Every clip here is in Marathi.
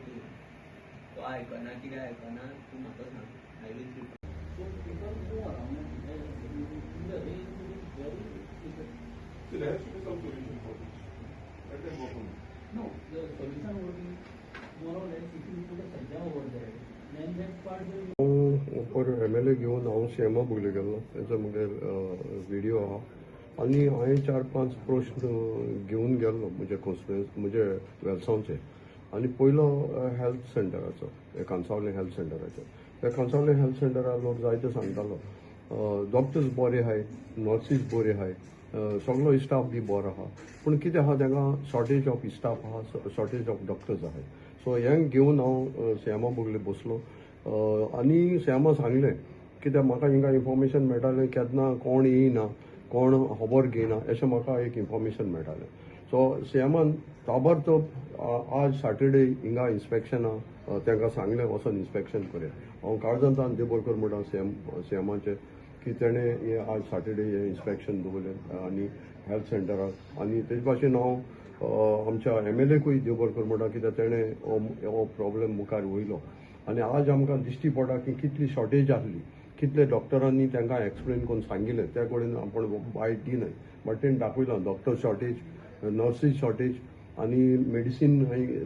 तूं तो आयकना कितें आयकना तूं म्हाका सांग I will report. So there has to be some solution for this. Let them work on it. No, the solution would be more or less if you put a sajja over there, then that part will. Per MLA घेवन हांव सीएमा बोगले गेल्लो तेचो मुगे व्हिडिओ आहा आनी हांवें 4-5 प्रश्न घेवन गेल्लो म्हजे कॉन्स्टिट्युएन्सी म्हजे वेलसांवचे आनी पयलो हेल्थ सेंटराचो कांसावले हेल्थ सेंटराचो त्या कांसावले हेल्थ सेंटरार लोक जायते सांगतालो डॉक्टर्स बरे आहाय नर्सीस बरे आहाय सगळो स्टाफ बी बरो आहा पूण कितें आहा तांकां शॉर्टेज ऑफ स्टाफ आहा शॉर्टेज ऑफ डॉक्टर्स आहाय सो हें घेवन हांव सीएमा बोगले बसलो आनी सीएमा सांगलें कित्याक म्हाका हिंगा इन्फॉर्मेशन मेळटालें केन्ना कोण येयना कोण खबर घेयना अशें म्हाका एक इन्फॉर्मेशन मेळटालें सो सीएमान ताबडतोब आज सॅटर्डे हिंगा इन्स्पेक्शना तांकां सांगलें वचून इन्स्पेक्शन करया हांव काळजांतान देबोरकर म्हणटा सीएमाचे की तेणें हें आज सॅटर्डे हें इन्स्पेक्शन दवरलें आनी हेल्थ सेंटराक आनी तेजे भाशेन हांव आमच्या MLAकूय देबोरकर म्हणटा कित्याक तेणें हो प्रॉब्लेम मुखार वयलो आनी आज आमकां दिश्टी पडटा की कितली शॉर्टेज आसली कितले डॉक्टरांनी तांकां एक्सप्लेन करून सांगिल्लें त्या कडेन आपण वायट दिनाय बट तेणें दाखयलां डॉक्टर शॉर्टेज नर्सीस शॉर्टेज आनी मेडिसीन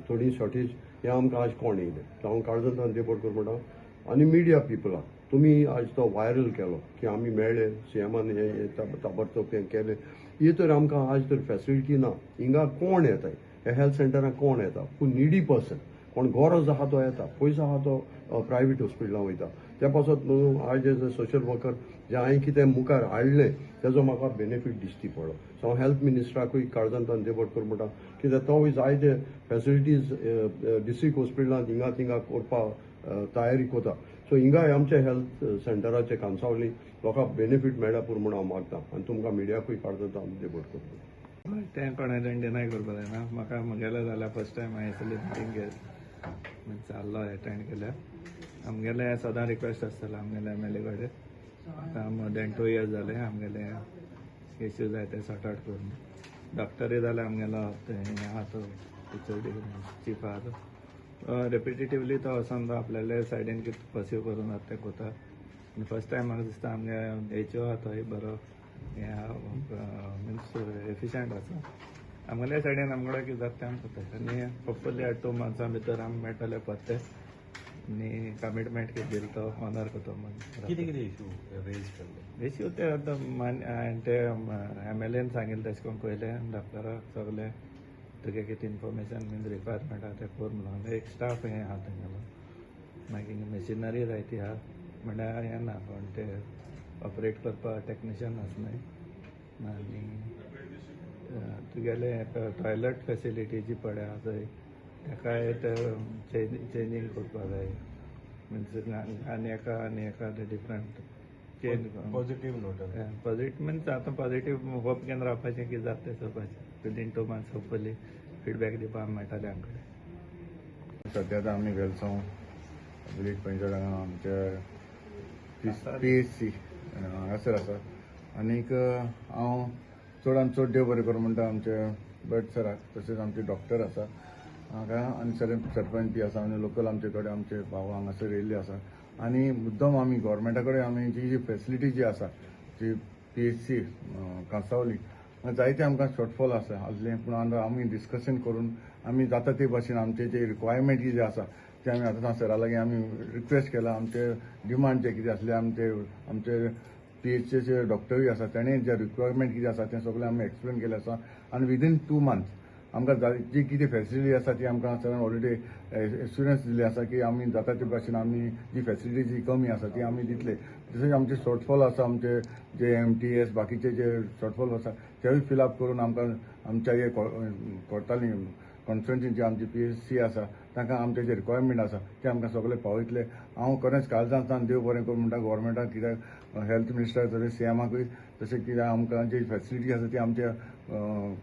थोडी शॉर्टेज हें आमकां आज कोण येयलें हांव काळजांतान देबोरकर म्हणटा आनी मिडिया पिपलाक तुमी आज तो व्हायरल केलो की आमी मेळ्ळे सीएमान हें ताबडतोब हें केलें ही तर आमकां आज तर फेसिलिटी ना हिंगा कोण येताय हे हेल्थ सेंटराक कोण येता पूण निडी पर्सन कोण गरज आहा तो येता पयसो आहा तो प्रायवेट हॉस्पिटलां वयता त्या पासत न्हू आज एज अ सोशल वर्कर जे हांवें कितें मुखार हाडलें तेजो म्हाका बेनिफीट दिश्टी पडलो सो हांव हेल्थ मिनिस्टराकूय काळजांतान देबोरकर म्हणटा कित्याक तोय जायते फेसिलिटीज डिस्ट्रिक्ट हॉस्पिटलांत हिंगा थिंगा करपाक तयारी करता सो हिंगाय आमच्या हेल्थ सेंटराचे कांसावली लोकांक बेनिफीट मेळ्ळ्या पूण म्हणून हांव मागता आनी तुमकां मिडियाकूय काळजांतान देबोरकर तें कोणाच्यान डिनाय करपा जायना म्हाका म्हगेलें जाल्यार फर्स्ट टायम हांवें असली मिटींग चाल्लो एटेंड केल्या आमगेलें सदां रिक्वेस्ट आसतालो आमगेले MLA कडेन आतां मोर देन 2 years जाले आमगेले इश्यूज जाय ते सॉर्ट आवट करून डॉक्टरूय जाल्यार आमगेलो हें आहा तो टीचर चीफ आहा तो रेपिटेटिवली तो वचोन तो आपल्याले सायडीन कितें पर्स्यू करून आतां तें कोता आनी फर्स्ट टायम म्हाका दिसता आमगे HO आहा तोय बरो हें आहा मिन्स एफिशियंट आसा आमगेल्या सायडीन आमगेलो कितें जाता तें आमी कोत्ताय आनी होपफुली 2 months भितर आमी मेळटले परते आनी कमिटमेंट कितें दिला तो ऑनर करता म्हणून कितें कितें इशू रेज केल्ले इश्यू ते आतां हांवें ते MLAन सांगिल्लें तशें करून पयलें डॉक्टराक सगलें तुगे कितें इन्फॉर्मेशन बीन रिक्वायरमेंट आहा तें कर म्हणून एक स्टाफ हें आहा तेंगेलो मागीर मशिनरी जाय ती आहा म्हणल्यार हें ना पण ते ऑपरेट करपाक टेक्निशियन आसनाय आनी तुगेले टॉयलेट फेसिलिटी जी पडे आहा थंय ताकाय चेंजींग करपाक जाय मिन्स आनी एका different change positive note positive means आतां पॉझिटिव्ह होप घेवन रावपाचें कितें जाता तें चोवपाचें विदीन 2 months होपफुली फिडबॅक दिवपाक मेळटलें आमकां सध्या आतां आमी वेलसांव विलेज पंचायत हांगा आमचे PHC हांगासर आसा आनीक हांव चडांत चड देव बरें करूं म्हणटा आमचे बट सराक तशेंच आमचे डॉक्टर आसा हांगा आनी सरपंच बी आसा आनी लोकल आमचे कडेन आमचे भाव हांगासर येयल्ले आसा आनी मुद्दम आमी गोवोरमेंटा कडेन आमी जी फेसिलिटी जी आसा जी PHC कांसावली जायते आमकां शॉर्टफॉल आसा आसलें पूण आमी डिस्कशन करून आमी जाता ते भाशेन आमचे जे रिक्वायरमेंट जे आसा ते आमी आतां सरा लागीं आमी रिक्वेस्ट केला आमचे डिमांड जे कितें आसले आमचे PHCचे डॉक्टरूय आसा तेणें जे रिक्वायरमेंट कितें आसा तें सगळें आमी एक्सप्लेन केलें आसा आनी विदीन 2 months आमकां जी कितें फेसिलिटी आसा ती आमकां सरान ऑलरेडी एश्युरन्स दिल्ली आसा की आमी जाता ते भाशेन आमी जी फेसिलिटी जी कमी आसा ती आमी दितले तशेंच आमचे शॉर्टफॉल आसा आमचे जे MTS बाकीचे जे शॉर्टफॉल आसा तेवूय फिलअप करून आमकां आमच्या हे कोर्टाली कॉन्फरन्सीन जे आमची PHC आसा तांकां आमचे जे रिक्वायरमेंट आसा ते आमकां सगळे पावयतले हांव खरेंच काळजांतान देव बरें करूं म्हणटा गोवोरमेंटाक कित्याक हेल्थ मिनिस्टर तशें CMाकूय तशें कित्याक आमकां जी फेसिलिटी आसा ती आमच्या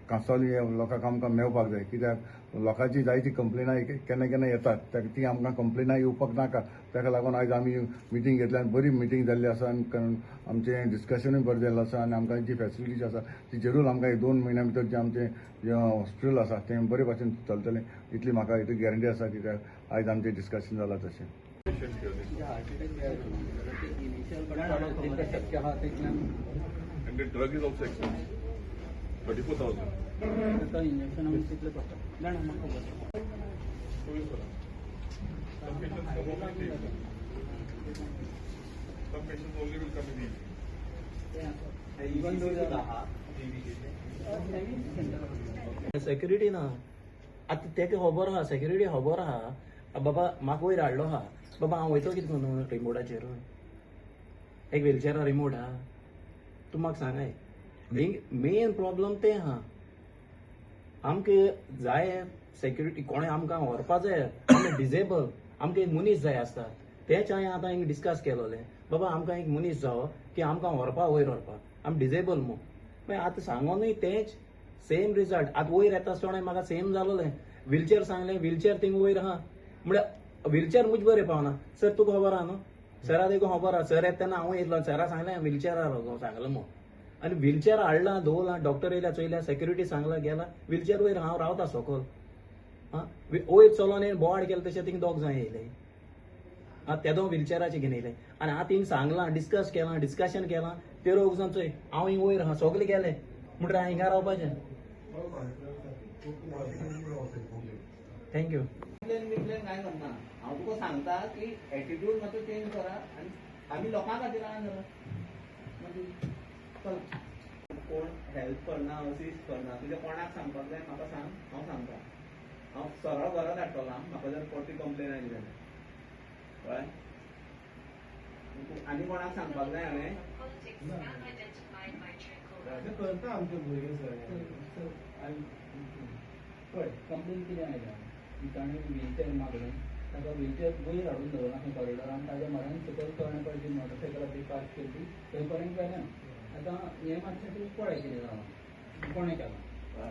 कांसावली लोकांक आमकां मेळपाक जाय कित्याक लोकांची जायती कंप्लेनां केन्ना केन्ना येतात ती आमकां कंप्लेनां येवपाक नाका ताका लागून आयज आमी मिटींग घेतल्या बरी मिटींग जाल्ली आसा आनी आमचें डिस्कशनूय बरें जाल्लें आसा आनी आमकां जी फेसिलिटी आसा ती जरूर आमकां 2 म्हयन्या भितर जें आमचें हॉस्पिटल आसा तें बरे भाशेन चलतलें इतली म्हाका गॅरंटी आसा आसा कित्याक आयज आमचें डिस्कशन जालां तशें. And the drug is also expensive. 34,000. Injection आमी कितले पडटा जाणा म्हाका खबर. Some patients come off in days. Some patients only will come in evening. Even though security ना आतां तेका खबर आहा सेक्युरिटी खबर आहा बाबा म्हाका वयर हाडलो आहा बाबा हांव वयतो कितें करून रिमोटाचेर एक व्हिलचॅरार रिमोट आहा तूं म्हाका सांगाय मेन प्रॉब्लम तें आहा आमकां जाय सेक्युरिटी कोणें आमकां व्हरपा जाय आमी डिजेबल आमकां एक मनीस जाय आसता तेच हांवें आतां हिंग डिस्कस केलोलें बाबा आमकां एक मनीस जावो की आमकां व्हरपा वयर व्हरपा आमी डिजेबल मू मागीर आतां सांगोनूय तेंच सेम रिजल्ट आतां वयर येता आसतना म्हाका सेम जालोलें व्हिलचॅर सांगलें व्हिलचॅर थिंग वयर आहा म्हळ्यार व्हिलचॅर मुजे बरें पावना सर तुका खबर आहा न्हू सरा देखून खबर आहा सर येता तेन्ना हांव येतलो सरा सांगलें व्हिलचॅरार सांगलें मो आनी व्हिलचॅर हाडला दवरला डॉक्टर येयल्या चोयल्या सेक्युरिटी सांगला गेला व्हिलचॅर वयर हांव रावता सकल आं वयर चलोन येवन बोवाड केलें तशें थिंग दोग जाण येयले आं तेदो व्हिलचॅराचेर घेवन येयले आनी हांव थिंग सांगलां डिस्कशन केलां ते रोग जावन चोय हांव हिंग वयर आहा सगळे गेले म्हणटकीर हांव हिंगा रावपाचें थँक्यू कंप्लेन काय करना हांव तुका सांगता की एटिट्यूड मातसो चेंज करा आनी आमी लोकां खातीर आहा जाल्यार मागीर चला कोण हेल्प करना असिस्ट करना तुजें कोणाक सांगपाक जाय म्हाका सांग हांव सांगता हांव सरळ घरा धाडटलो म्हाका जर परती कंप्लेन आयली जाल्यार कळ्ळें आनी कोणाक सांगपाक जाय हांवें करता आमचे भुरगे सर पळय कंप्लेन कितें आयल्या ताणें व्हिलचॅर मागलें ताका व्हिलचॅर वयर हाडून दवरना खंय कॉरिडोरान ताज्या म्हऱ्यान सकयल कळ्ळें पळय ती मोटरसायकलाची पार्क केली थंय पर्यंत गेलें आतां हें मातशें तूं पळय कितें जालां कोणें केलां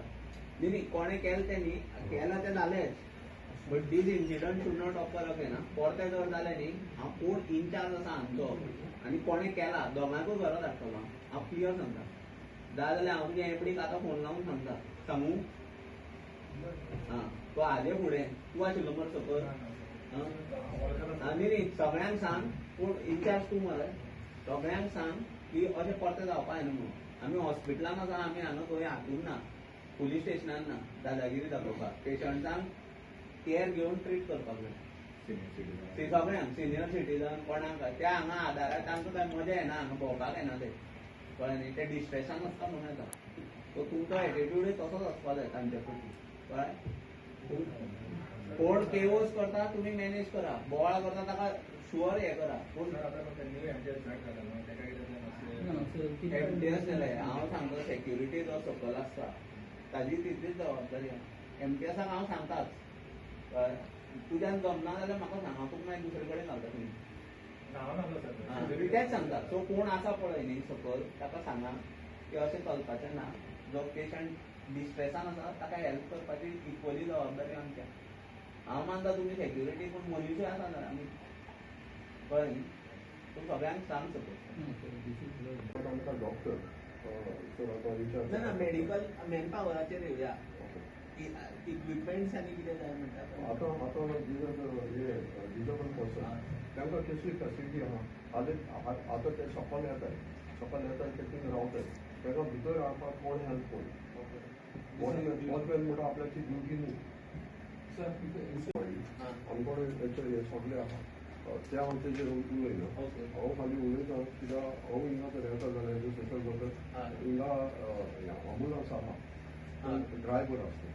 न्ही कोणें केलें तें न्ही केलां तें जालेंच but this incident should not occur again परतें जर जालें न्ही हांव कोण इनचार्ज आसा हांगचो आनी कोणें केला दोगांयकूय घरा धाडटलो हांव क्लियर सांगता जाय जाल्यार हांव तुज्या एपडीक आतां फोन लावन सांगता सांगू हां तो आले फुडें तूं आशिल्लो मरे सकयल न्ही सगळ्यांक सांग पूण इनचार्ज तूं मरे सगळ्यांक सांग की अशें परतें जावपा जायना म्हणून आमी हॉस्पिटलान आसा आमी हांगा खंय हातून ना पुलीस स्टेशनान ना दादागिरी दाखोवपाक पेशंट्सांक केअर घेवन ट्रीट करपाक जाय ते सगळ्यांक सिनियर सिटीजन कोणाक त्या हांगा आदाराक तांकां काय मजा येना हांगा भोंवपाक येना ते कळ्ळें न्ही ते डिस्ट्रेसान आसता म्हणून येता सो तुमचो एटिट्यूडूय तसोच आसपा जाय तांचे प्रती कळ्ळें कोण केओस करता तुमी मॅनेज करा बोवाळ करता ताका शुअर हें करा पूण एमटीएस जालें हांव सांगता सेक्युरिटी जो सकयल आसता ताजी तितलीच जबाबदारी आहा एमटीएसाक हांव सांगताच तुज्यान जमना जाल्यार म्हाका सांग हांव तुका मागीर दुसरे कडेन घालता तुमी तेच सांगता सो कोण आसा पळय न्ही सकयल ताका सांगा की अशें चलपाचें ना जो पेशंट डिस्ट्रेसान आसा ताका हेल्प करपाची इक्वली जबाबदारी आमच्या हांव मानता तुमी सेक्युरिटी पूण मनीसूय आसा जाल्यार आमी कळ्ळें न्ही तूं सगळ्यांक सांग सकयल आमकां डॉक्टर सर आतां विचार ना ना मेडिकल मॅन पावराचेर येवया इक्विपमेंट्स आनी कितें जाय म्हणटा आतां हे डिजेबल पर्सन तांकां कसली फेसिलिटी आहा आतां ते सकयल येताय ते थिंग रावताय ताका भितर रावपाक कोण हेल्प कोण वॉचमॅन म्हणटा आपल्याची ड्युटी न्ही आमकडे हे सगळे आहा ते आमचे उलयना हांव खाली उलयता कित्याक हांव हिंगा तर येता जाल्यार सोशल वर्कर हिंगा अँबुलन्स आहा ड्रायव्हर आसता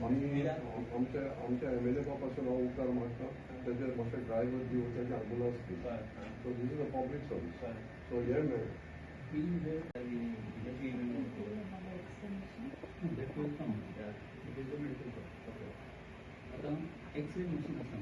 आमी आमच्या एमएलए पासून हांव उपकार मागता तेजे मातशे ड्रायव्हर दिवन तेजे अँबुलन्स दी so this is a public service so हे मेळ आतां एक्सरे मशीन आसा